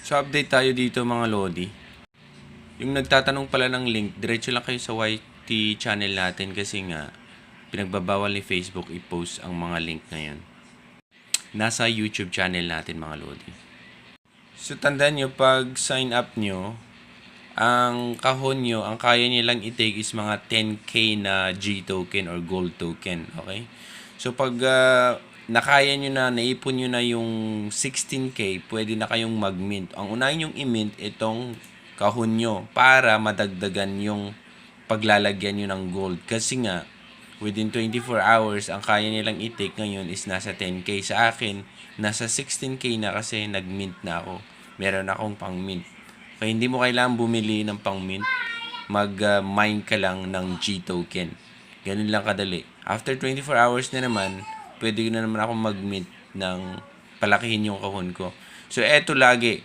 So, update tayo dito mga Lodi. Yung nagtatanong pala ng link, diretso lang kayo sa YT channel natin kasi nga, pinagbabawal ni Facebook i-post ang mga link na yun. Nasa YouTube channel natin mga Lodi. So, tandaan nyo, pag sign up nyo, ang kahon nyo, ang kaya nyo lang i-take is mga 10k na G token or gold token. Okay? So, pag nakaya nyo na, naipon nyo na yung 16k, pwede na kayong mag-mint. Ang unahin nyong i-mint itong kahon nyo para madagdagan yung paglalagyan nyo ng gold. Kasi nga, within 24 hours, ang kaya nilang i-take ngayon is nasa 10k. Sa akin, nasa 16k na kasi nag-mint na ako. Meron akong pang-mint. Kaya hindi mo kailangan bumili ng pang-mint. Mag-mine ka lang ng G token. Ganun lang kadali. After 24 hours na naman, pwede na naman ako mag-mint ng palakihin yung kahon ko. So, eto lagi.